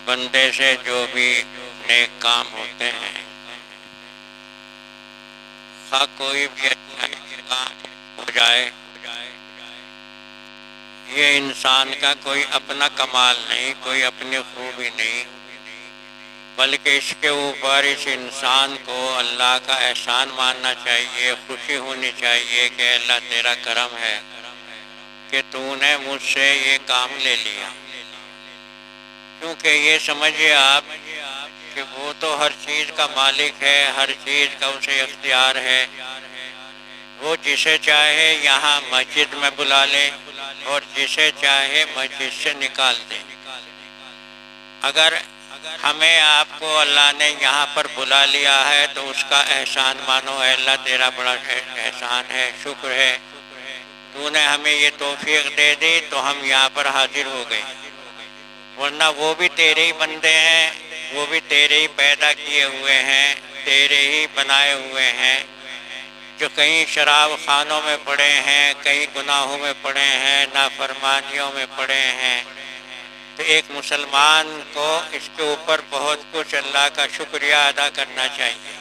بندے سے جو بھی نیک کام ہوتے ہیں، خواہ کوئی بھی اچھا کام ہو جائے، یہ انسان کا کوئی اپنا کمال نہیں، کوئی اپنی خوبی نہیں، بلکہ اس کے اوپر اس انسان کو اللہ کا احسان ماننا چاہیے، خوشی ہونی چاہیے کہ اللہ تیرا کرم ہے کہ تو نے مجھ سے یہ کام لے لیا۔ کیونکہ یہ سمجھے آپ کہ وہ تو ہر چیز کا مالک ہے، ہر چیز کا اسے اختیار ہے، وہ جسے چاہے یہاں مسجد میں بلا لے اور جسے چاہے مسجد سے نکال دے۔ اگر ہمیں آپ کو اللہ نے یہاں پر بلا لیا ہے تو اس کا احسان مانو، اے اللہ تیرا بڑا احسان ہے، شکر ہے، تو نے ہمیں یہ توفیق دے دی تو ہم یہاں پر حاضر ہو گئے، ورنہ وہ بھی تیرے ہی بندے ہیں، وہ بھی تیرے ہی پیدا کیے ہوئے ہیں، تیرے ہی بنائے ہوئے ہیں، جو کہیں شراب خانوں میں پڑے ہیں، کہیں گناہوں میں پڑے ہیں، نافرمانیوں میں پڑے ہیں۔ تو ایک مسلمان کو اس کے اوپر بہت کچھ اللہ کا شکریہ ادا کرنا چاہیے۔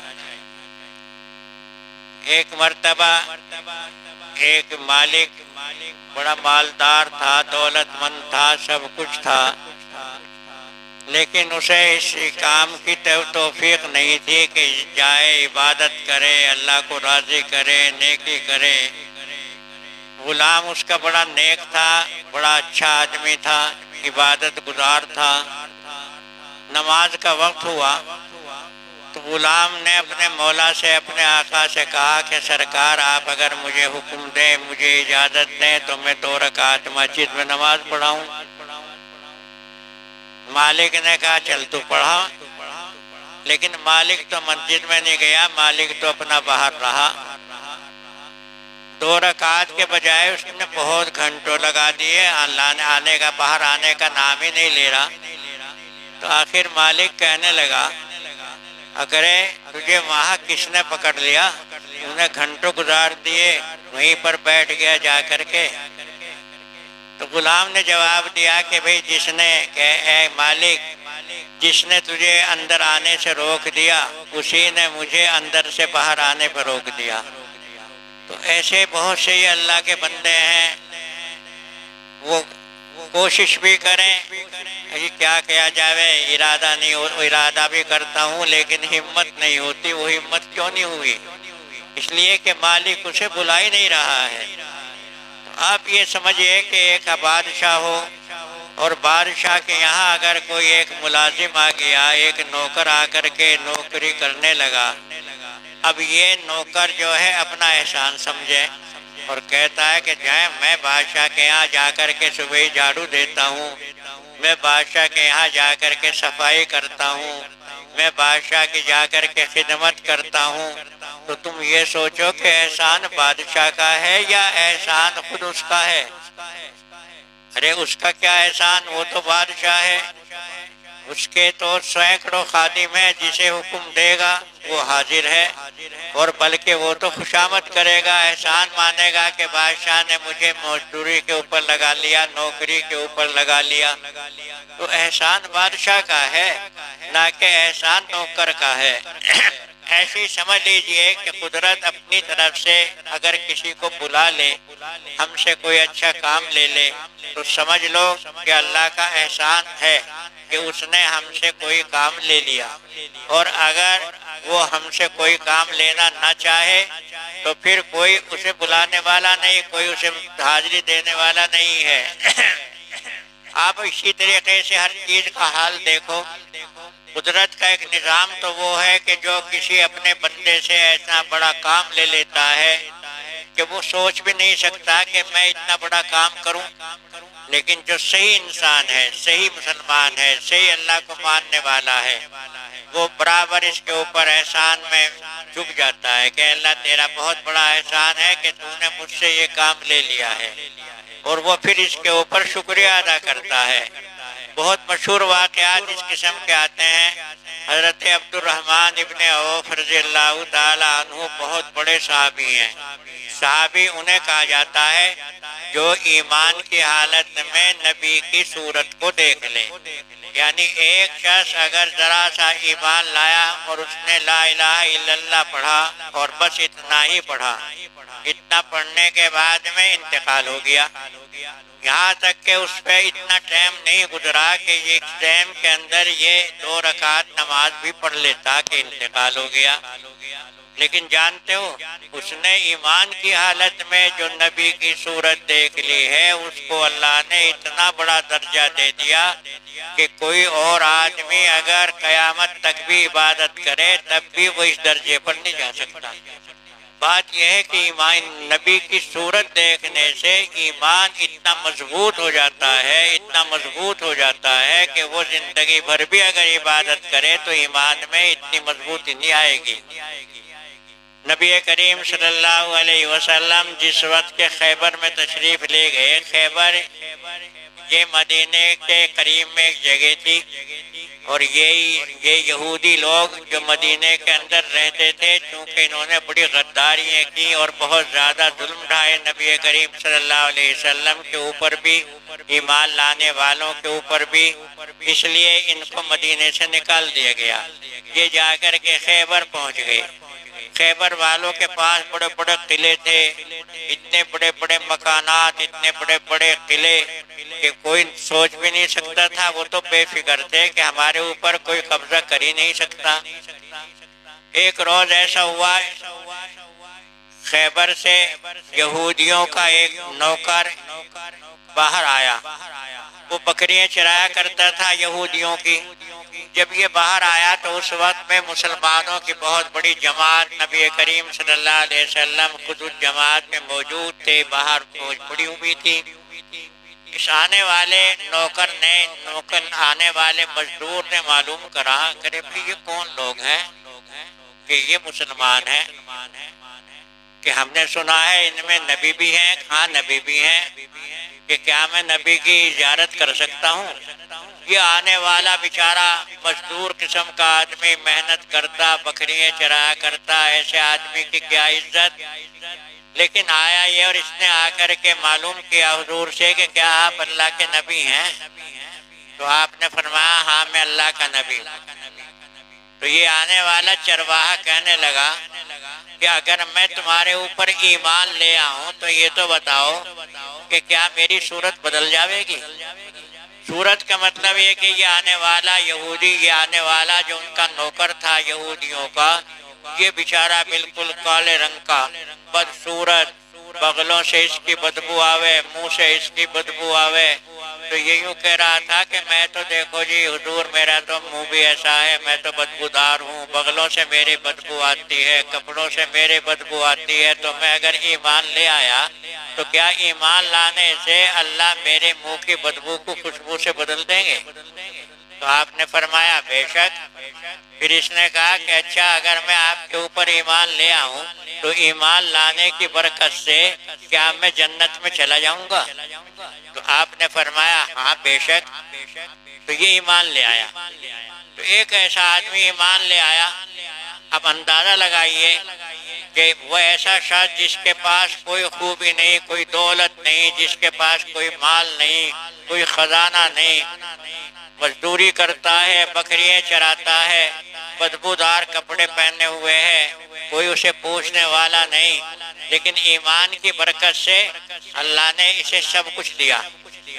ایک مرتبہ ایک مالک بڑا مالدار تھا، دولت مند تھا، سب کچھ تھا، لیکن اسے اس کام کی توفیق نہیں تھی کہ جائے عبادت کرے، اللہ کو راضی کرے، نیکی کرے۔ غلام اس کا بڑا نیک تھا، بڑا اچھا آدمی تھا، عبادت گزار تھا۔ نماز کا وقت ہوا تو غلام نے اپنے مولا سے، اپنے آقا سے کہا کہ سرکار آپ اگر مجھے حکم دیں، مجھے اجازت دیں تو میں 2 رکعت مسجد میں نماز پڑھاؤں۔ مالک نے کہا چل تو پڑھا، لیکن مالک تو مسجد میں نہیں گیا، مالک تو اپنا باہر رہا۔ 2 رکعت کے بجائے اس نے بہت گھنٹوں لگا دیے، آنے کا، باہر آنے کا نام ہی نہیں لے رہا۔ تو آخر مالک کہنے لگا اگرے تجھے وہاں کس نے پکڑ لیا، انہیں گھنٹوں گزار دیے، وہیں پر بیٹھ گیا جا کر کے۔ تو غلام نے جواب دیا کہ بھئی جس نے، کہ اے مالک، جس نے تجھے اندر آنے سے روک دیا اسی نے مجھے اندر سے باہر آنے پر روک دیا۔ تو ایسے بہت سے یہ اللہ کے بندے ہیں، وہ کوشش بھی کریں کیا کیا جاوے، ارادہ بھی کرتا ہوں لیکن ہمت نہیں ہوتی۔ وہ ہمت کیوں نہیں ہوئی؟ اس لیے کہ مالک اسے بلا ہی نہیں رہا ہے۔ آپ یہ سمجھئے کہ ایک بادشاہ ہو اور بادشاہ کے یہاں اگر کوئی ایک ملازم آ گیا، ایک نوکر آ کر کے نوکری کرنے لگا، اب یہ نوکر جو ہے اپنا احسان سمجھے اور کہتا ہے کہ جائیں میں بادشاہ کے یہاں جا کر کے صبح ہی جھاڑو دیتا ہوں، میں بادشاہ کے یہاں جا کر کے صفائی کرتا ہوں، میں بادشاہ کی جا کر کے خدمت کرتا ہوں۔ تو تم یہ سوچو کہ احسان بادشاہ کا ہے یا احسان خود اس کا ہے؟ ارے اس کا کیا احسان، وہ تو بادشاہ ہے، اس کے تو سینکڑوں خادم ہیں، جسے حکم دے گا وہ حاضر ہے، اور بلکہ وہ تو خوشامد کرے گا، احسان مانے گا کہ بادشاہ نے مجھے مزدوری کے اوپر لگا لیا، نوکری کے اوپر لگا لیا۔ تو احسان بادشاہ کا ہے، نہ کہ احسان نوکر کا ہے۔ ایسی سمجھ لیجئے کہ قدرت اپنی طرف سے اگر کسی کو بلا لے، ہم سے کوئی اچھا کام لے لے، تو سمجھ لو کہ اللہ کا احسان ہے کہ اس نے ہم سے کوئی کام لے لیا، اور اگر وہ ہم سے کوئی کام لینا نہ چاہے تو پھر کوئی اسے بلانے والا نہیں، کوئی اسے حاضری دینے والا نہیں ہے۔ آپ اسی طریقے سے ہر چیز کا حال دیکھو۔ قدرت کا ایک نظام تو وہ ہے کہ جو کسی اپنے بندے سے ایسا بڑا کام لے لیتا ہے کہ وہ سوچ بھی نہیں سکتا کہ میں اتنا بڑا کام کروں، لیکن جو صحیح انسان ہے، صحیح مسلمان ہے، صحیح اللہ کو ماننے والا ہے، وہ برابر اس کے اوپر احسان میں جھک جاتا ہے کہ اللہ تیرا بہت بڑا احسان ہے کہ تو نے مجھ سے یہ کام لے لیا ہے، اور وہ پھر اس کے اوپر شکریہ ادا کرتا ہے۔ بہت مشہور واقعات اس قسم کے آتے ہیں۔ حضرت عبد الرحمن ابن عوف رضی اللہ تعالی عنہ بہت بڑے صحابی ہیں۔ صحابی انہیں کہا جاتا ہے جو ایمان کی حالت میں نبی کی صورت کو دیکھ لے. یعنی ایک شخص اگر ذرا سا ایمان لایا اور اس نے لا الہ الا اللہ پڑھا اور بس اتنا ہی پڑھا، اتنا پڑھنے کے بعد میں انتقال ہو گیا، یہاں تک کہ اس پہ اتنا ٹائم نہیں گزرا کہ ایک ٹائم کے اندر یہ 2 رکعت نماز بھی پڑھ لیتا کہ انتقال ہو گیا. لیکن جانتے ہو اس نے ایمان کی حالت میں جو نبی کی صورت دیکھ لی ہے، اس کو اللہ نے اتنا بڑا درجہ دے دیا کہ کوئی اور آدمی اگر قیامت تک بھی عبادت کرے تب بھی وہ اس درجے پر نہیں جا سکتا. بات یہ ہے کہ ایمان نبی کی صورت دیکھنے سے ایمان اتنا مضبوط ہو جاتا ہے، اتنا مضبوط ہو جاتا ہے کہ وہ زندگی بھر بھی اگر عبادت کرے تو ایمان میں اتنی مضبوطی نہیں آئے گی. نبی کریم صلی اللہ علیہ وسلم جس وقت کے خیبر میں تشریف لے گئے، خیبر یہ مدینے کے قریب میں ایک جگہ تھی، اور یہ یہودی لوگ جو مدینے کے اندر رہتے تھے، چونکہ انہوں نے بڑی غداریاں کی اور بہت زیادہ ظلم ڈھائے نبی کریم صلی اللہ علیہ وسلم کے اوپر بھی، ایمان لانے والوں کے اوپر بھی، اس لیے ان کو مدینے سے نکال دیا گیا. یہ جا کر کے خیبر پہنچ گئے. خیبر والوں کے پاس بڑے بڑے قلعے تھے، اتنے بڑے بڑے مکانات، اتنے بڑے بڑے قلعے کہ کوئی سوچ بھی نہیں سکتا تھا. وہ تو بے فکر تھے کہ ہمارے اوپر کوئی قبضہ کر ہی نہیں سکتا. ایک روز ایسا ہوا، خیبر سے یہودیوں کا ایک نوکر باہر آیا. وہ بکریاں چرایا کرتا تھا یہودیوں کی. جب یہ باہر آیا تو اس وقت میں مسلمانوں کی بہت بڑی جماعت، نبی کریم صلی اللہ علیہ وسلم خود اس جماعت میں موجود تھے، باہر پڑی ہوئی تھی. اس آنے والے نوکر آنے والے مزدور نے معلوم کرا کہ یہ کون لوگ ہیں، کہ یہ مسلمان ہیں، کہ ہم نے سنا ہے ان میں نبی بھی ہیں. ہاں نبی بھی ہیں، کہ کیا میں نبی کی زیارت کر سکتا ہوں؟ یہ آنے والا بیچارہ مزدور قسم کا آدمی، محنت کرتا، بکریاں چرایا کرتا، ایسے آدمی کی کیا عزت. لیکن آیا یہ اور اس نے آ کر کے معلوم کیا حضور سے کہ کیا آپ اللہ کے نبی ہیں؟ تو آپ نے فرمایا ہاں میں اللہ کا نبی ہوں. تو یہ آنے والا چرواہا کہنے لگا کہ اگر میں تمہارے اوپر ایمان لے آؤں تو یہ تو بتاؤ کہ کیا میری صورت بدل جاوے گی؟ صورت کا مطلب یہ کہ یہ آنے والا یہودی، یہ آنے والا جو ان کا نوکر تھا یہودیوں کا، یہ بیچارہ بالکل کالے رنگ کا، بدصورت، بغلوں سے اس کی بدبو آوے، منہ سے اس کی بدبو آوے. تو یہ یوں کہہ رہا تھا کہ میں تو دیکھو جی حضور، میرا تو منہ بھی ایسا ہے، میں تو بدبودار ہوں، بغلوں سے میری بدبو آتی ہے، کپڑوں سے میری بدبو آتی ہے. تو میں اگر ایمان لے آیا تو کیا ایمان لانے سے اللہ میرے منہ کی بدبو کو خوشبو سے بدل دیں گے؟ تو آپ نے فرمایا بے شک. پھر اس نے کہا کہ اچھا اگر میں آپ کے اوپر ایمان لے آؤں تو ایمان لانے کی برکت سے کیا میں جنت میں چلا جاؤں گا؟ تو آپ نے فرمایا ہاں بے شک. تو یہ ایمان لے آیا. تو ایک ایسا آدمی ایمان لے آیا. اب اندازہ لگائیے کہ وہ ایسا شخص جس کے پاس کوئی خوبی نہیں، کوئی دولت نہیں، جس کے پاس کوئی مال نہیں، کوئی خزانہ نہیں، مزدوری کرتا ہے، بکریاں چراتا ہے، بدبودار کپڑے پہنے ہوئے ہے، کوئی اسے پوچھنے والا نہیں، لیکن ایمان کی برکت سے اللہ نے اسے سب کچھ دیا.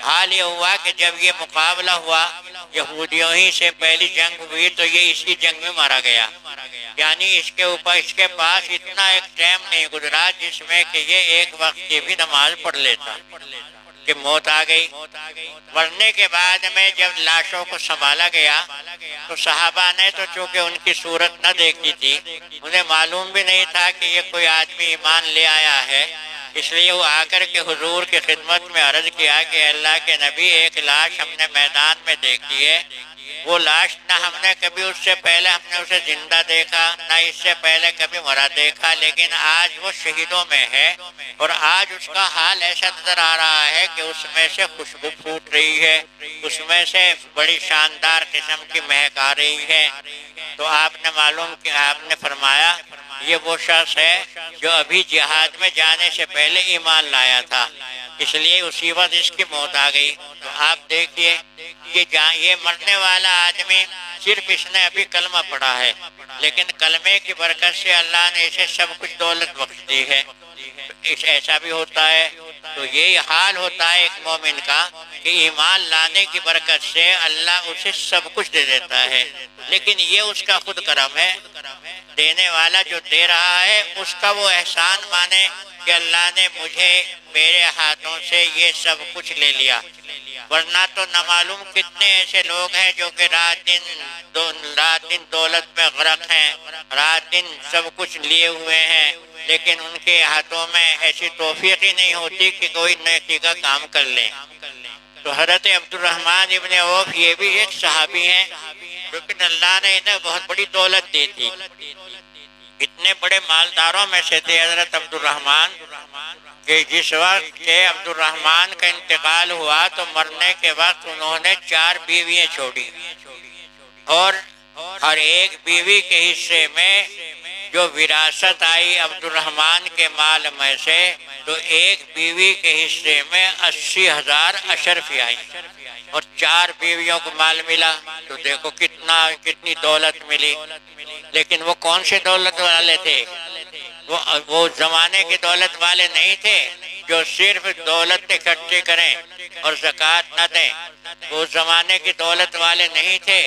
حال یہ ہوا کہ جب یہ مقابلہ ہوا، یہودیوں ہی سے پہلی جنگ ہوئی، تو یہ اسی جنگ میں مارا گیا. یعنی اس کے پاس اتنا ایک ٹائم نہیں گزرا جس میں کہ یہ ایک وقت کی بھی نماز پڑھ لیتا کہ موت آ گئی. مرنے کے بعد میں جب لاشوں کو سنبھالا گیا تو صحابہ نے تو چونکہ ان کی صورت نہ دیکھی تھی، انہیں معلوم بھی نہیں تھا کہ یہ کوئی آدمی ایمان لے آیا ہے. اس لیے وہ آ کر کے حضور کی خدمت میں عرض کیا کہ اللہ کے نبی، ایک لاش ہم نے میدان میں دیکھی ہے. وہ لاش نہ ہم نے کبھی اس سے پہلے ہم نے اسے زندہ دیکھا، نہ اس سے پہلے کبھی مرا دیکھا، لیکن آج وہ شہیدوں میں ہے اور آج اس کا حال ایسا نظر آ رہا ہے کہ اس میں سے خوشبو پھوٹ رہی ہے، اس میں سے بڑی شاندار قسم کی مہک آ رہی ہے. تو آپ نے معلوم کہ آپ نے فرمایا یہ وہ شخص ہے جو ابھی جہاد میں جانے سے پہلے ایمان لایا تھا. اس لیے اسی وقت اس کی موت آ گئی۔ تو آپ دیکھیے کہ یہ مرنے والا آدمی صرف اس نے ابھی کلمہ پڑھا ہے، لیکن کلمے کی برکت سے اللہ نے اسے سب کچھ دولت بخش دی ہے۔ ایسا بھی ہوتا ہے۔ تو یہی حال ہوتا ہے ایک مومن کا کہ ایمان لانے کی برکت سے اللہ اسے سب کچھ دے دیتا ہے، لیکن یہ اس کا خود کرم ہے۔ دینے والا جو دے رہا ہے اس کا وہ احسان مانے کہ اللہ نے مجھے میرے ہاتھوں سے یہ سب کچھ لے لیا، ورنہ تو نہ معلوم کتنے ایسے لوگ ہیں جو کہ رات دن دولت میں غرق ہیں، رات دن سب کچھ لیے ہوئے ہیں، لیکن ان کے ہاتھوں میں ایسی توفیق ہی نہیں ہوتی کہ کوئی نیکی کا کام کر لیں۔ تو حضرت عبد الرحمن ابن عوف یہ بھی ایک صحابی ہیں، لیکن اللہ نے انہیں بہت بڑی دولت دی تھی۔ اتنے بڑے مالداروں میں سے تھے حضرت عبد الرحمن کہ جس وقت کہ عبد الرحمن کا انتقال ہوا تو مرنے کے وقت انہوں نے 4 بیویاں چھوڑی، اور ہر ایک بیوی کے حصے میں جو وراثت آئی عبد الرحمن کے مال میں سے، تو ایک بیوی کے حصے میں 80,000 اشرفی آئی، اور 4 بیویوں کو مال ملا۔ تو دیکھو کتنی دولت ملی۔ لیکن وہ کون سے دولت والے تھے؟ وہ زمانے کے دولت والے نہیں تھے جو صرف دولت اکٹھے کریں اور زکوٰۃ نہ دیں۔ وہ زمانے کے دولت والے نہیں تھے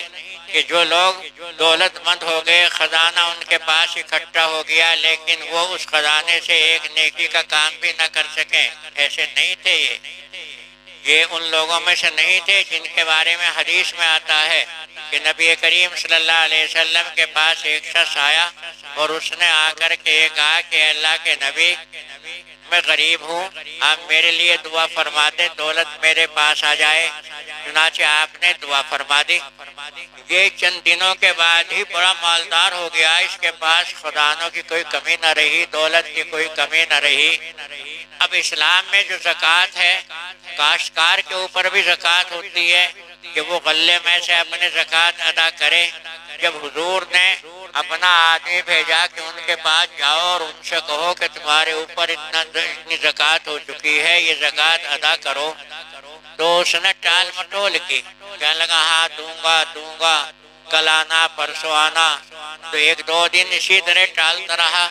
کہ جو لوگ دولت مند ہو گئے، خزانہ ان کے پاس اکٹھا ہو گیا، لیکن وہ اس خزانے سے ایک نیکی کا کام بھی نہ کر سکیں۔ ایسے نہیں تھے یہ ان لوگوں میں سے نہیں تھے جن کے بارے میں حدیث میں آتا ہے کہ نبی کریم صلی اللہ علیہ وسلم کے پاس ایک شخص آیا اور اس نے آ کر کے یہ کہا کہ اللہ کے نبی، میں غریب ہوں، آپ میرے لیے دعا فرما دیں، دولت میرے پاس آ جائے۔ چنانچہ آپ نے دعا فرما دی۔ یہ چند دنوں کے بعد ہی بڑا مالدار ہو گیا، اس کے پاس خزانوں کی کوئی کمی نہ رہی، دولت کی کوئی کمی نہ رہی۔ اب اسلام میں جو زکوٰۃ ہے، کاشتکار کے اوپر بھی زکوٰۃ ہوتی ہے کہ وہ غلے میں سے اپنے زکوٰۃ ادا کرے۔ جب حضور نے اپنا آدمی بھیجا کہ ان کے پاس جاؤ اور ان سے کہو کہ تمہارے اوپر اتنی زکوٰۃ ہو چکی ہے، یہ زکوٰۃ ادا کرو، تو اس نے ٹال مٹول کی، کہنے لگا ہاں دوں گا، کل آنا پرسوں آنا۔ تو 1-2 دن اسی طرح ٹالتا رہا۔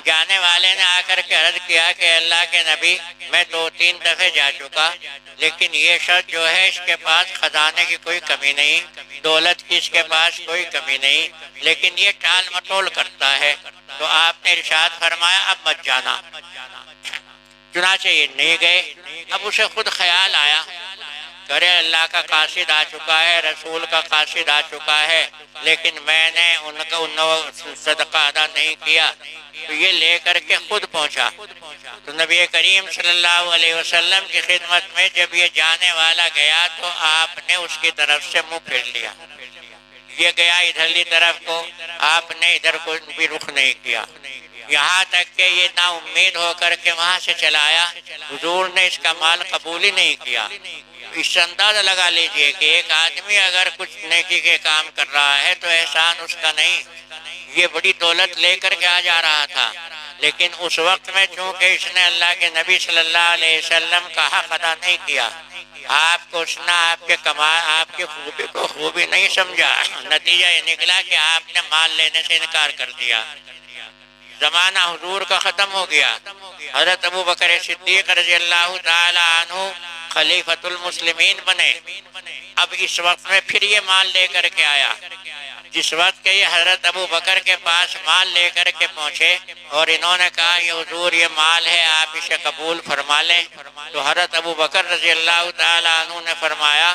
جانے والے نے آ کر کے عرض کیا کہ اللہ کے نبی، میں 2-3 دفعے جا چکا، لیکن یہ شخص جو ہے اس کے پاس خزانے کی کوئی کمی نہیں، دولت کی اس کے پاس کوئی کمی نہیں، لیکن یہ ٹال مٹول کرتا ہے۔ تو آپ نے ارشاد فرمایا اب مت جانا۔ چنانچہ یہ نہیں گئے۔ اب اسے خود خیال آیا، کرے اللہ کا قاصد آ چکا ہے، رسول کا قاصد آ چکا ہے، لیکن میں نے ان کا صدقہ ادا نہیں کیا۔ تو یہ لے کر کے خود پہنچا۔ تو نبی کریم صلی اللہ علیہ وسلم کی خدمت میں جب یہ جانے والا گیا تو آپ نے اس کی طرف سے منہ پھیر لیا۔ یہ گیا ادھرلی طرف کو، آپ نے ادھر کو بھی رخ نہیں کیا، یہاں تک کہ یہ نا امید ہو کر کے وہاں سے چلا آیا۔ حضور نے اس کا مال قبول ہی نہیں کیا۔ اس سے اندازہ لگا لیجئے کہ ایک آدمی اگر کچھ نیکی کے کام کر رہا ہے تو احسان اس کا نہیں۔ یہ بڑی دولت لے کر کے آ جا رہا تھا، لیکن اس وقت میں چونکہ اس نے اللہ کے نبی صلی اللہ علیہ وسلم کا حق ادا نہیں کیا، آپ کو اس نے آپ کے کمال، آپ کی خوبی کو خوبی نہیں سمجھا، نتیجہ یہ نکلا کہ آپ نے مال لینے سے انکار کر دیا۔ زمانہ حضور کا ختم ہو گیا۔ حضرت ابو بکر صدیق رضی اللہ تعالی عنہ خلیفۃ المسلمین بنے۔ اب اس وقت میں پھر یہ مال لے کر کے آیا۔ جس وقت کہ یہ حضرت ابو بکر کے پاس مال لے کر کے پہنچے اور انہوں نے کہا یہ حضور یہ مال ہے، آپ اسے قبول فرما لیں، تو حضرت ابو بکر رضی اللہ تعالی عنہ نے فرمایا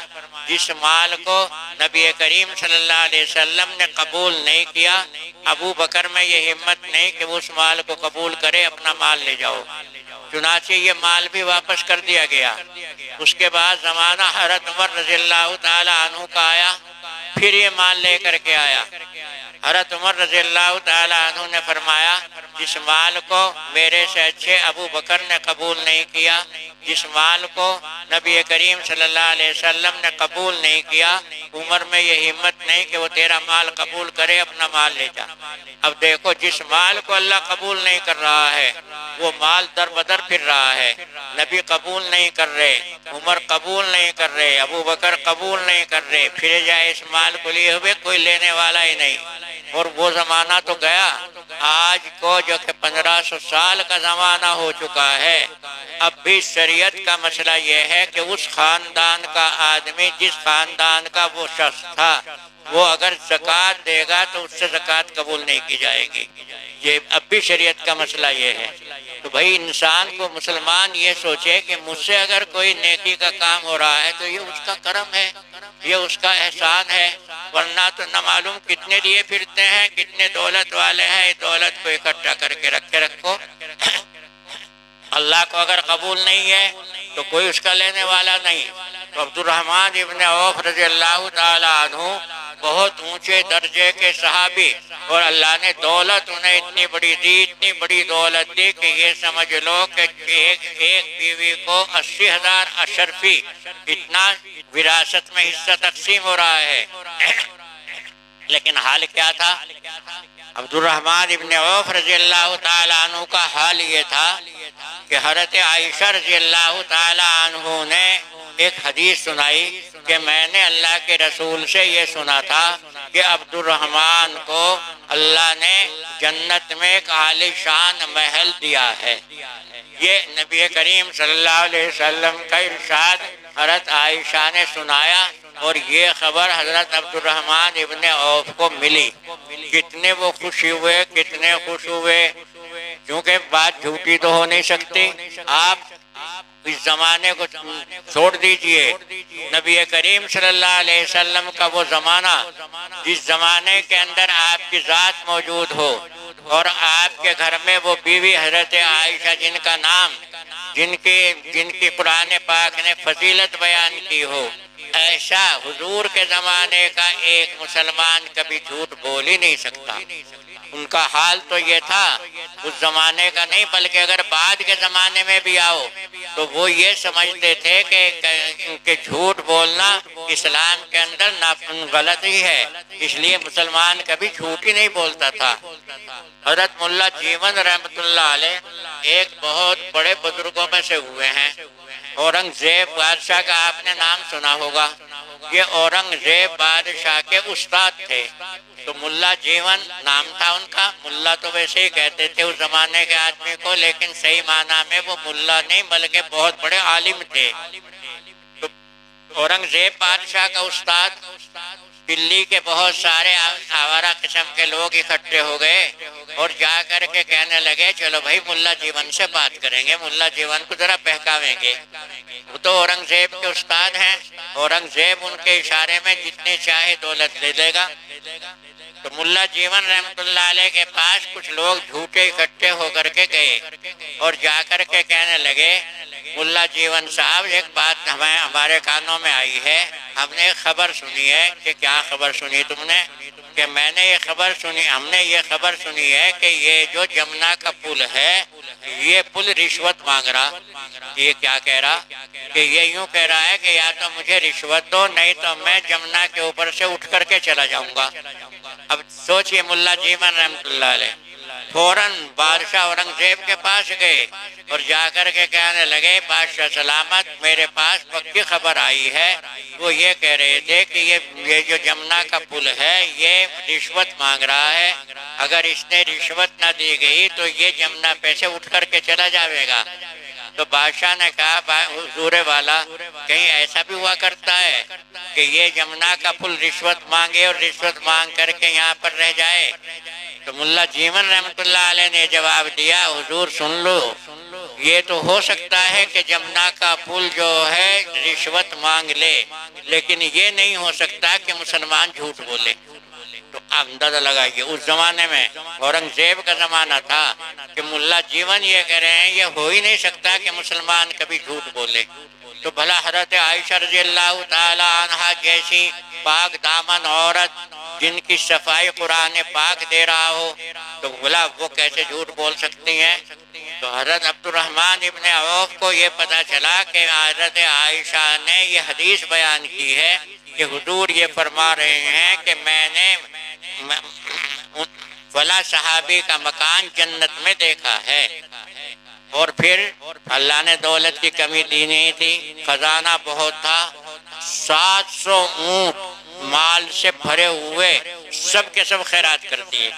جس مال کو نبی کریم صلی اللہ علیہ وسلم نے قبول نہیں کیا، ابو بکر میں یہ ہمت نہیں کہ وہ اس مال کو قبول کرے، اپنا مال لے جاؤ۔ چنانچہ یہ مال بھی واپس کر دیا گیا۔ اس کے بعد زمانہ حضرت عمر رضی اللہ تعالی عنہ کا آیا، پھر یہ مال لے کر کے آیا۔ حضرت عمر رضی اللہ تعالی عنہ نے فرمایا جس مال کو میرے سے اچھے ابو بکر نے قبول نہیں کیا، جس مال کو نبی کریم صلی اللہ علیہ وسلم نے قبول نہیں کیا، عمر میں یہ ہمت نہیں کہ وہ تیرا مال قبول کرے، اپنا مال لے جا۔ اب دیکھو جس مال کو اللہ قبول نہیں کر رہا ہے وہ مال در بدر پھر رہا ہے۔ نبی قبول نہیں کر رہے، عمر قبول نہیں کر رہے، ابو بکر قبول نہیں کر رہے، پھر جائے اس مال کو لیے ہوئے کوئی لینے والا ہی نہیں۔ اور وہ زمانہ تو گیا، آج کو جو کہ 1500 سال کا زمانہ ہو چکا ہے، اب بھی شریعت کا مسئلہ یہ ہے کہ اس خاندان کا آدمی، جس خاندان کا وہ شخص تھا، وہ اگر زکوٰۃ دے گا تو اس سے زکوٰۃ قبول نہیں کی جائے گی۔ یہ اب بھی شریعت کا مسئلہ یہ ہے۔ تو بھائی انسان کو، مسلمان یہ سوچے کہ مجھ سے اگر کوئی نیکی کا کام ہو رہا ہے تو یہ اس کا کرم ہے، یہ اس کا احسان ہے، ورنہ تو نہ معلوم کتنے لیے پھرتے ہیں، کتنے دولت والے ہیں، دولت کو اکٹھا کر کے رکھو۔ اللہ کو اگر قبول نہیں ہے تو کوئی اس کا لینے والا نہیں۔ تو عبد الرحمن ابن عوف رضی اللہ تعالی عنہ بہت اونچے درجے کے صحابی، اور اللہ نے دولت انہیں اتنی بڑی دی، اتنی بڑی دولت دی کہ یہ سمجھ لو کہ ایک بیوی کو 80,000 اشرفی، اتنا وراثت میں حصہ تقسیم ہو رہا ہے۔ لیکن حال کیا تھا؟ عبد الرحمن ابن عوف رضی اللہ تعالی عنہ کا حال یہ تھا کہ حضرت عائشہ رضی اللہ تعالی عنہ نے ایک حدیث سنائی کہ میں نے اللہ کے رسول سے یہ سنا تھا کہ عبد الرحمن کو اللہ نے جنت میں ایک عالی شان محل دیا ہے۔ یہ نبی کریم صلی اللہ علیہ وسلم کا ارشاد حضرت عائشہ نے سنایا، اور یہ خبر حضرت عبد الرحمن ابن عوف کو ملی۔ کتنے وہ خوشی ہوئے، کتنے خوش ہوئے، کیونکہ بات جھوٹی تو ہو نہیں سکتی۔ آپ اس زمانے کو چھوڑ دیجئے، نبی کریم صلی اللہ علیہ وسلم کا وہ زمانہ جس زمانے کے اندر آپ کی ذات موجود ہو، اور آپ کے گھر میں وہ بیوی حضرت عائشہ جن کا نام، جن کی قرآن پاک نے فضیلت بیان کی ہو، ایسا حضور کے زمانے کا ایک مسلمان کبھی جھوٹ بول ہی نہیں سکتا۔ ان کا حال تو یہ تھا، اس زمانے کا نہیں بلکہ اگر بعد کے زمانے میں بھی آؤ تو وہ یہ سمجھتے تھے کہ جھوٹ بولنا اسلام کے اندر غلط ہی ہے، اس لیے مسلمان کبھی جھوٹ ہی نہیں بولتا تھا۔ حضرت ملا جیون رحمت اللہ علیہ ایک بہت بڑے بزرگوں میں سے ہوئے ہیں۔ اورنگزیب بادشاہ کا آپ نے نام سنا ہوگا، یہ اورنگزیب بادشاہ کے استاد تھے۔ تو ملا جیون نام تھا ان کا، ملا تو ویسے ہی کہتے تھے اس زمانے کے آدمی کو، لیکن صحیح معنی میں وہ ملا نہیں بلکہ بہت بڑے عالم تھے۔ تو اورنگزیب بادشاہ کا استاد، دلی کے بہت سارے آوارہ قسم کے لوگ اکٹھے ہو گئے اور جا کر کے کہنے لگے چلو بھائی ملا جیون سے بات کریں گے، ملا جیون کو ذرا بہکاویں گے۔ وہ تو اورنگزیب کے استاد ہیں، اورنگزیب ان کے اشارے میں جتنی چاہے دولت لے لے گا۔ تو ملا جیون رحمت اللہ علیہ کے پاس کچھ لوگ جھوٹے اکٹھے ہو کر کے گئے اور جا کر کے کہنے لگے ملا جیون صاحب ایک بات ہمارے کانوں میں آئی ہے، ہم نے ایک خبر سنی ہے۔ کہ کیا خبر سنی تم نے؟ کہ میں نے یہ خبر سنی، ہم نے یہ خبر سنی ہے کہ یہ جو جمنا کا پل ہے یہ پل رشوت مانگ رہا۔ یہ کیا کہہ رہا؟ کہ یہ یوں کہہ رہا ہے کہ یا تو مجھے رشوت دو نہیں تو میں جمنا کے اوپر سے اٹھ کر کے چلا جاؤں گا۔ اب سوچئے ملا جیون رحمت اللہ علیہ فوراً بادشاہ اورنگزیب کے پاس گئے اور جا کر کے کہنے لگے بادشاہ سلامت، میرے پاس پکی خبر آئی ہے، وہ یہ کہہ رہے تھے کہ یہ جو جمنا کا پل ہے یہ رشوت مانگ رہا ہے، اگر اس نے رشوت نہ دی گئی تو یہ جمنا پہ سے اٹھ کر کے چلا جائے گا۔ تو بادشاہ نے کہا حضور والا کہیں ایسا بھی ہوا کرتا ہے کہ یہ جمنا کا پل رشوت مانگے اور رشوت مانگ کر کے یہاں پر رہ جائے؟ تو ملا جیون رحمت اللہ علیہ نے جواب دیا حضور سن لو، یہ تو ہو سکتا ہے کہ جمنا کا پل جو ہے رشوت مانگ لے، لیکن یہ نہیں ہو سکتا کہ مسلمان جھوٹ بولے۔ تو اندازہ لگائیے اس زمانے میں اورنگزیب کا زمانہ تھا کہ ملا جیون یہ کہہ رہے ہیں یہ ہو ہی نہیں سکتا کہ مسلمان کبھی جھوٹ بولے۔ تو بھلا حضرت عائشہ رضی اللہ تعالی عنہا جیسی پاک دامن عورت جن کی صفائی قرآن پاک دے رہا ہو تو بھلا وہ کیسے جھوٹ بول سکتی ہیں؟ تو حضرت عبد الرحمن ابن عوف کو یہ پتا چلا کہ حضرت عائشہ نے یہ حدیث بیان کی ہے کہ حضور یہ فرما رہے ہیں کہ میں نے فلاں صحابی کا مکان جنت میں دیکھا ہے، اور پھر اللہ نے دولت کی کمی دی نہیں تھی، خزانہ بہت تھا، 700 اونٹ مال سے بھرے ہوئے، سب کے سب خیرات کر دیے۔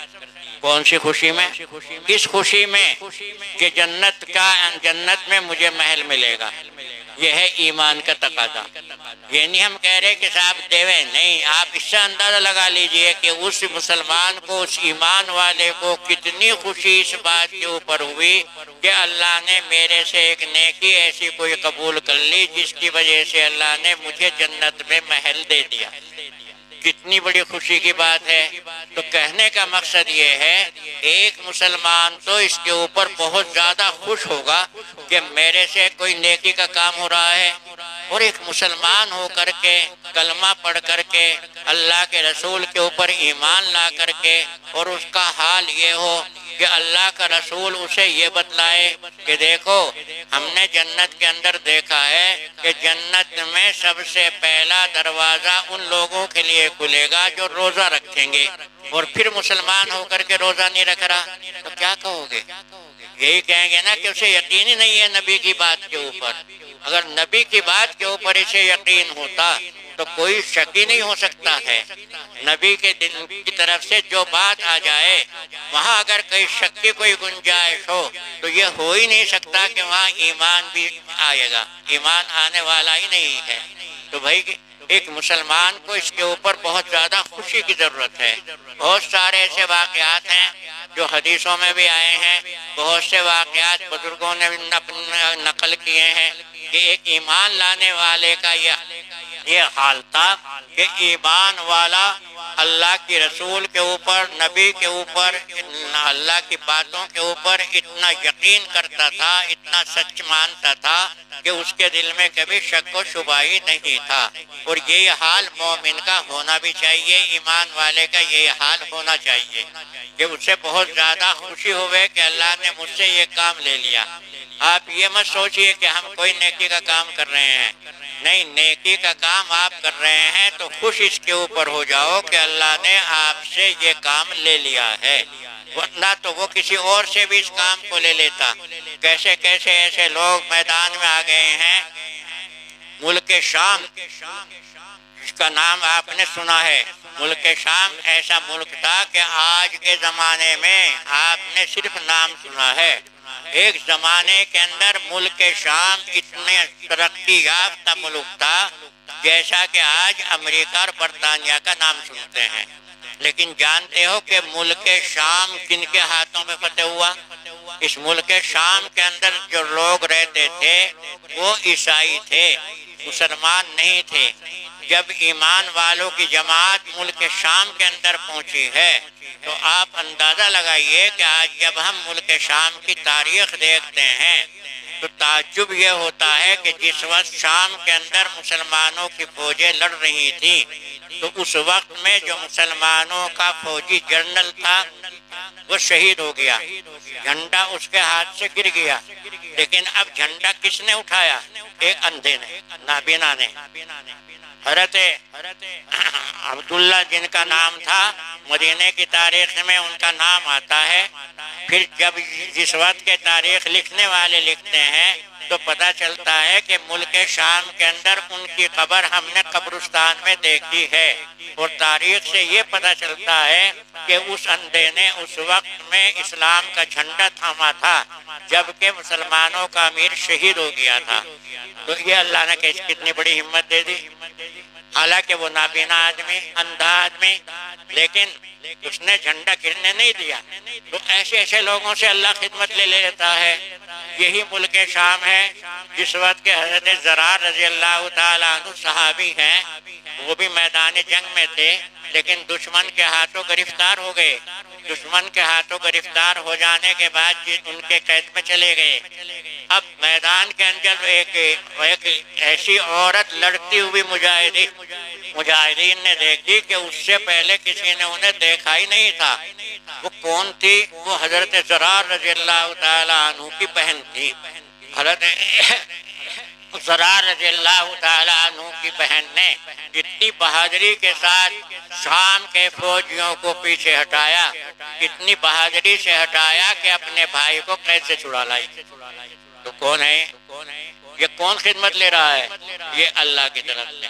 کون سی خوشی میں؟ کس خوشی میں؟ کہ جنت میں مجھے محل ملے گا۔ یہ ہے ایمان کا تقاضا۔ یہ نہیں ہم کہہ رہے کہ صاحب دیوے نہیں، آپ اس سے اندازہ لگا لیجئے کہ اس مسلمان کو، اس ایمان والے کو کتنی خوشی اس بات کے اوپر ہوئی کہ اللہ نے میرے سے ایک نیکی ایسی کوئی قبول کر لی جس کی وجہ سے اللہ نے مجھے جنت میں محل دے دیا۔ کتنی بڑی خوشی کی بات ہے۔ تو کہنے کا مقصد یہ ہے، ایک مسلمان تو اس کے اوپر بہت زیادہ خوش ہوگا کہ میرے سے کوئی نیکی کا کام ہو رہا ہے، اور ایک مسلمان ہو کر کے، کلمہ پڑھ کر کے، اللہ کے رسول کے اوپر ایمان لا کر کے، اور اس کا حال یہ ہو کہ اللہ کا رسول اسے یہ بتلائے کہ دیکھو ہم نے جنت کے اندر دیکھا ہے کہ جنت میں سب سے پہلا دروازہ ان لوگوں کے لیے کھلے گا جو روزہ رکھیں گے، اور پھر مسلمان ہو کر کے روزہ نہیں رکھ رہا تو کیا کہو گے؟ یہی کہیں گے نا کہ اسے یقین ہی نہیں ہے نبی کی بات کے اوپر۔ اگر نبی کی بات کے اوپر اسے یقین ہوتا تو کوئی شک ہی نہیں ہو سکتا ہے۔ نبی کے دل کی طرف سے جو بات آ جائے، وہاں اگر کوئی شک کی کوئی گنجائش ہو تو یہ ہو ہی نہیں سکتا کہ وہاں ایمان بھی آئے گا۔ ایمان آنے والا ہی نہیں ہے۔ تو بھائی ایک مسلمان کو اس کے اوپر بہت زیادہ خوشی کی ضرورت ہے۔ بہت سارے ایسے واقعات ہیں جو حدیثوں میں بھی آئے ہیں، بہت سے واقعات بزرگوں نے نقل کیے ہیں کہ ایک ایمان لانے والے کا یہ حال تھا کہ ایمان والا اللہ کی رسول کے اوپر، نبی کے اوپر، اللہ کی باتوں کے اوپر اتنا یقین کرتا تھا، اتنا سچ مانتا تھا کہ اس کے دل میں کبھی شک و شبہ ہی نہیں تھا۔ اور یہ حال مومن کا ہونا بھی چاہیے، ایمان والے کا یہ حال ہونا چاہیے کہ اس سے بہت زیادہ خوشی ہوئے کہ اللہ نے مجھ سے یہ کام لے لیا۔ آپ یہ مت سوچئے کہ ہم کوئی نیکی کا کام کر رہے ہیں، نہیں، نیکی کا کام آپ کر رہے ہیں تو خوش اس کے اوپر ہو جاؤ کہ اللہ نے آپ سے یہ کام لے لیا ہے، ورنہ تو وہ کسی اور سے بھی اس کام کو لے لیتا۔ کیسے کیسے ایسے لوگ میدان میں آ گئے ہیں۔ ملک شام، اس کا نام آپ نے سنا ہے، ملک شام ایسا ملک تھا کہ آج کے زمانے میں آپ نے صرف نام سنا ہے۔ ایک زمانے کے اندر ملک شام اتنے ترقی یافتہ ملک تھا جیسا کہ آج امریکہ اور برطانیہ کا نام سنتے ہیں۔ لیکن جانتے ہو کہ ملک شام کن کے ہاتھوں میں فتح ہوا؟ اس ملک شام کے اندر جو لوگ رہتے تھے وہ عیسائی تھے، مسلمان نہیں تھے۔ جب ایمان والوں کی جماعت ملک شام کے اندر پہنچی ہے تو آپ اندازہ لگائیے کہ آج جب ہم ملک شام کی تاریخ دیکھتے ہیں تو تعجب یہ ہوتا ہے کہ جس وقت شام کے اندر مسلمانوں کی فوجیں لڑ رہی تھیں تو اس وقت میں جو مسلمانوں کا فوجی جنرل تھا وہ شہید ہو گیا، جھنڈا اس کے ہاتھ سے گر گیا۔ لیکن اب جھنڈا کس نے اٹھایا؟ ایک اندھے نے، نابینا نے۔ حضرت عبداللہ جن کا نام تھا، مدینے کی تاریخ میں ان کا نام آتا ہے۔ پھر جب جس وقت کے تاریخ لکھنے والے لکھتے ہیں تو پتہ چلتا ہے کہ ملک شام کے اندر ان کی قبر ہم نے قبرستان میں دیکھی ہے، اور تاریخ سے یہ پتہ چلتا ہے کہ اس اندھے نے اس وقت میں اسلام کا جھنڈا تھاما تھا جبکہ مسلمانوں کا امیر شہید ہو گیا تھا۔ تو یہ اللہ نے کتنی بڑی ہمت دے دی، حالانکہ وہ نابینا آدمی، اندھا آدمی، لیکن اس نے جھنڈا گرنے نہیں دیا۔ تو ایسے ایسے لوگوں سے اللہ خدمت لے لیتا ہے۔ یہی ملک شام ہے جس وقت کے حضرت زرار رضی اللہ تعالیٰ عنہ صحابی ہیں، وہ بھی میدان جنگ میں تھے لیکن دشمن کے ہاتھوں گرفتار ہو گئے۔ دشمن کے ہاتھوں گرفتار ہو جانے کے بعد ان کے قید میں چلے گئے۔ اب میدان کے اندر ایک ایسی عورت لڑتی ہوئی مجاہدین نے دیکھ دی کہ اس سے پہلے کسی نے انہیں دیکھا ہی نہیں تھا۔ وہ کون تھی؟ وہ حضرت زرار رضی اللہ تعالیٰ عنہ کی بہن تھی۔ حضرت زرار رضی اللہ تعالیٰ عنہ کی بہن نے اتنی بہادری کے ساتھ شام کے فوجیوں کو پیچھے ہٹایا، اتنی بہادری سے ہٹایا کہ اپنے بھائی کو قید سے چھڑا لائی۔ تو کون ہے یہ؟ کون خدمت لے رہا ہے؟ یہ اللہ کی طرف سے۔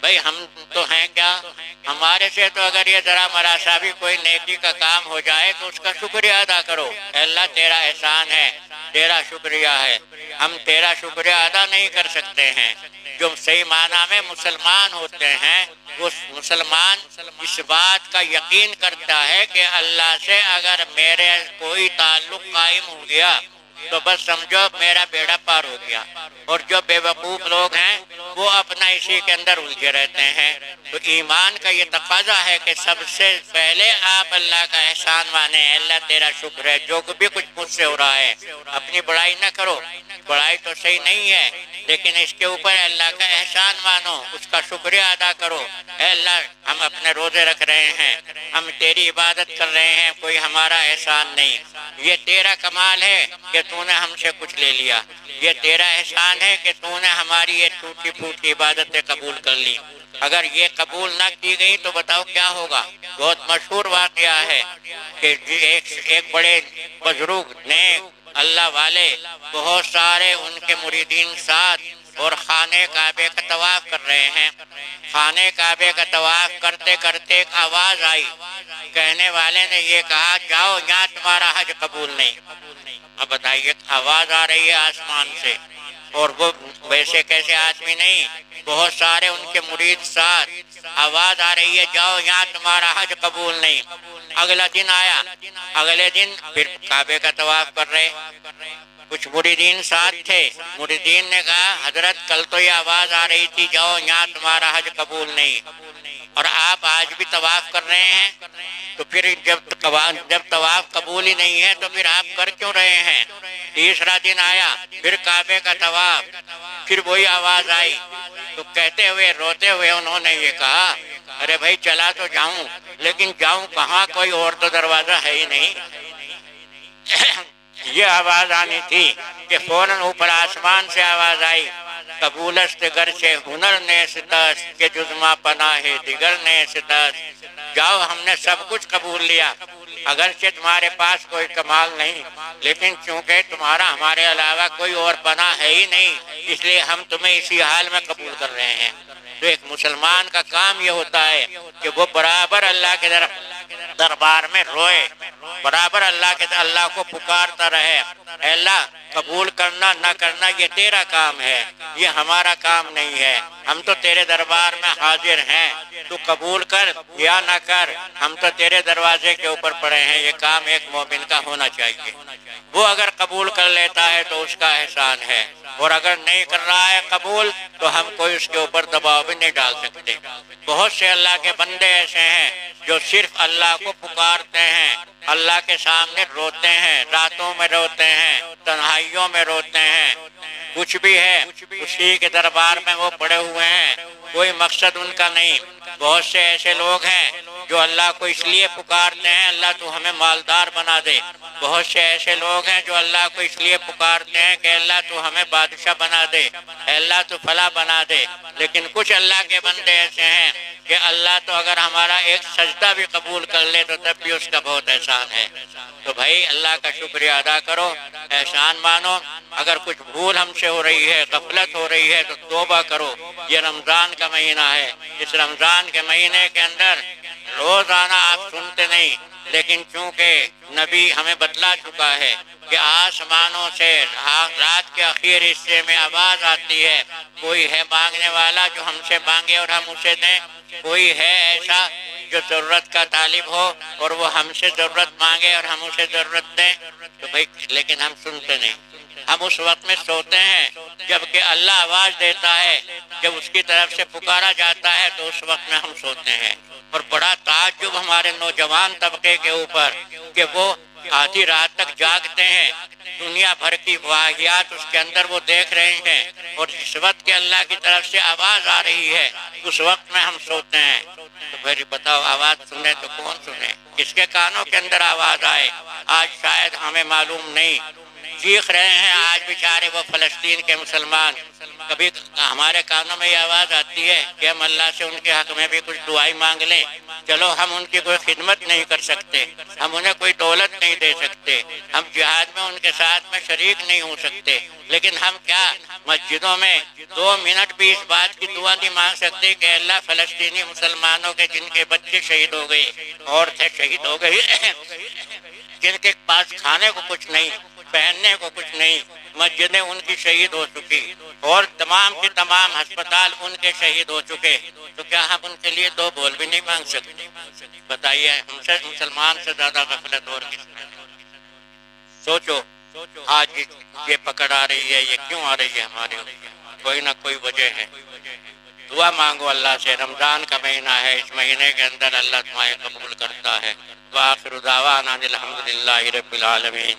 بھئی ہم تو ہیں کیا؟ ہمارے سے تو اگر یہ ذرا مراسا بھی کوئی نیکی کا کام ہو جائے تو اس کا شکریہ ادا کرو۔ اے اللہ تیرا احسان ہے، تیرا شکریہ ہے، ہم تیرا شکریہ ادا نہیں کر سکتے ہیں۔ جو صحیح معنی میں مسلمان ہوتے ہیں، وہ مسلمان اس بات کا یقین کرتا ہے کہ اللہ سے اگر میرے کوئی تعلق قائم ہو گیا تو بس سمجھو میرا بیڑا پار ہو گیا۔ اور جو بے وقوف لوگ ہیں وہ اپنا اسی کے اندر الجھے رہتے ہیں۔ تو ایمان کا یہ تقاضا ہے کہ سب سے پہلے آپ اللہ کا احسان مانیں۔ اللہ تیرا شکر ہے جو بھی کچھ مجھ سے ہو رہا ہے۔ اپنی بڑائی نہ کرو، بڑائی تو صحیح نہیں ہے، لیکن اس کے اوپر اللہ کا احسان مانو، اس کا شکریہ ادا کرو۔ اے اللہ ہم اپنے روزے رکھ رہے ہیں، ہم تیری عبادت کر رہے ہیں، کوئی ہمارا احسان نہیں، یہ تیرا کمال ہے کہ تو نے ہم سے کچھ لے لیا، یہ تیرا احسان ہے کہ تو نے ہماری یہ ٹوٹی پھوٹی عبادتیں قبول کر لی۔ اگر یہ قبول نہ کی گئی تو بتاؤ کیا ہوگا؟ بہت مشہور واقعہ ہے کہ ایک بڑے بزرگ نیک اللہ والے، بہت سارے ان کے مریدین ساتھ اور خانہ کعبے کا طواف کر رہے ہیں۔ خانہ کعبے کا طواف کرتے کرتے ایک آواز آئی، کہنے والے نے یہ کہا جاؤ یہاں تمہارا حج قبول نہیں۔ اب بتائیے آواز آ رہی ہے آسمان سے، اور وہ ویسے کیسے آدمی نہیں، بہت سارے ان کے مرید ساتھ، آواز آ رہی ہے جاؤ یہاں تمہارا حج قبول نہیں۔ اگلا دن آیا، اگلے دن پھر کعبے کا طواف کر رہے، کچھ مریدین ساتھ تھے، مریدین نے کہا حضرت کل تو یہ آواز آ رہی تھی جاؤ یہاں تمہارا حج قبول نہیں، اور آپ آج بھی طواف کر رہے ہیں، تو پھر جب طواف قبول ہی نہیں ہے تو پھر آپ کر کیوں رہے ہیں؟ تیسرا دن آیا، پھر کعبے کا طواف، پھر وہی آواز آئی، تو کہتے ہوئے روتے ہوئے انہوں نے یہ کہا ارے بھائی چلا تو جاؤں لیکن جاؤں کہاں، کوئی اور تو دروازہ ہے ہی نہیں۔ یہ آواز آنی تھی کہ فوراً اوپر آسمان سے آواز آئی قبولست گرچہ ہنر نیستست کہ جزما پناہ دیگر نیستست، جاؤ ہم نے سب کچھ قبول لیا، اگرچہ تمہارے پاس کوئی کمال نہیں، لیکن چونکہ تمہارا ہمارے علاوہ کوئی اور پناہ ہے ہی نہیں، اس لیے ہم تمہیں اسی حال میں قبول کر رہے ہیں۔ تو ایک مسلمان کا کام یہ ہوتا ہے کہ وہ برابر اللہ کے دربار میں روئے، برابر اللہ کو پکارتا رہے، اے اللہ قبول کرنا نہ کرنا یہ تیرا کام ہے، یہ ہمارا کام نہیں ہے، ہم تو تیرے دربار میں حاضر ہیں، تو قبول کر یا نہ کر، ہم تو تیرے دروازے کے اوپر پڑے ہیں۔ یہ کام ایک مومن کا ہونا چاہیے۔ وہ اگر قبول کر لیتا ہے تو اس کا احسان ہے، اور اگر نہیں کر رہا ہے قبول تو ہم کوئی اس کے اوپر دباؤ بھی نہیں ڈال سکتے۔ بہت سے اللہ کے بندے ایسے ہیں جو صرف اللہ کو پکارتے ہیں، اللہ کے سامنے روتے ہیں، راتوں میں روتے ہیں، تنہائیوں میں روتے ہیں، کچھ بھی ہے اسی کے دربار میں وہ پڑے ہوئے ہیں، کوئی مقصد ان کا نہیں۔ بہت سے ایسے لوگ ہیں جو اللہ کو اس لیے پکارتے ہیں اللہ تو ہمیں مالدار بنا دے، بہت سے ایسے لوگ ہیں جو اللہ کو اس لیے پکارتے ہیں کہ اللہ تو ہمیں بادشاہ بنا دے، اللہ تو فلاں بنا دے، لیکن کچھ اللہ کے بندے ایسے ہیں کہ اللہ تو اگر ہمارا ایک سجدہ بھی قبول کر لے تو تب بھی اس کا بہت احسان ہے۔ تو بھائی اللہ کا شکریہ ادا کرو، احسان مانو، اگر کچھ بھول ہم سے ہو رہی ہے، غفلت ہو رہی ہے تو توبہ کرو۔ یہ رمضان کا مہینہ ہے، اس رمضان کے مہینے کے اندر روزانہ آپ سنتے نہیں، لیکن چونکہ نبی ہمیں بتلا چکا ہے کہ آسمانوں سے رات کے آخر حصے میں آواز آتی ہے، کوئی ہے مانگنے والا جو ہم سے مانگے اور ہم اسے دیں، کوئی ہے ایسا جو ضرورت کا طالب ہو اور وہ ہم سے ضرورت مانگے اور ہم اسے ضرورت دیں۔ تو بھائی لیکن ہم سنتے نہیں، ہم اس وقت میں سوتے ہیں جبکہ اللہ آواز دیتا ہے، جب اس کی طرف سے پکارا جاتا ہے تو اس وقت میں ہم سوتے ہیں۔ اور بڑا تعجب ہمارے نوجوان طبقے کے اوپر کہ وہ آدھی رات تک جاگتے ہیں، دنیا بھر کی واقعات اس کے اندر وہ دیکھ رہے ہیں، اور جس وقت کہ اللہ کی طرف سے آواز آ رہی ہے اس وقت میں ہم سوتے ہیں۔ تو پھر بتاؤ آواز سنے تو کون سنے؟ کس کے کانوں کے اندر آواز آئے؟ آج شاید ہمیں معلوم نہیں، چیخ رہے ہیں آج بیچارے وہ فلسطین کے مسلمان. کبھی ہمارے کانوں میں یہ آواز آتی ہے کہ ہم اللہ سے ان کے حق میں بھی کچھ دعائی مانگ لیں. چلو ہم ان کی کوئی خدمت نہیں کر سکتے, ہم انہیں کوئی دولت نہیں دے سکتے, ہم جہاد میں ان کے ساتھ میں شریک نہیں ہو سکتے, لیکن ہم کیا مسجدوں میں 2 منٹ بھی اس بات کی دعا نہیں مانگ سکتے کہ اللہ فلسطینی مسلمانوں کے جن کے بچے شہید ہو گئے, عورتیں شہید ہو گئی, جن کے پاس کھانے کو کچھ نہیں, پہننے کو کچھ نہیں, مسجدیں ان کی شہید ہو چکی اور تمام کے تمام ہسپتال ان کے شہید ہو چکے, تو کیا ہم ان کے لیے 2 بول بھی نہیں مانگ سکتے؟ بتائیے ہم سے مسلمان سے زیادہ غفلت اور کس میں؟ سوچو آج یہ پکڑ آ رہی ہے, یہ کیوں آ رہی ہے ہمارے اوپر؟ کوئی نہ کوئی وجہ ہے. دعا مانگو اللہ سے, رمضان کا مہینہ ہے, اس مہینے کے اندر اللہ تمہیں قبول کرتا ہے. وآخر دعوانا الحمدللہ رب العالمین.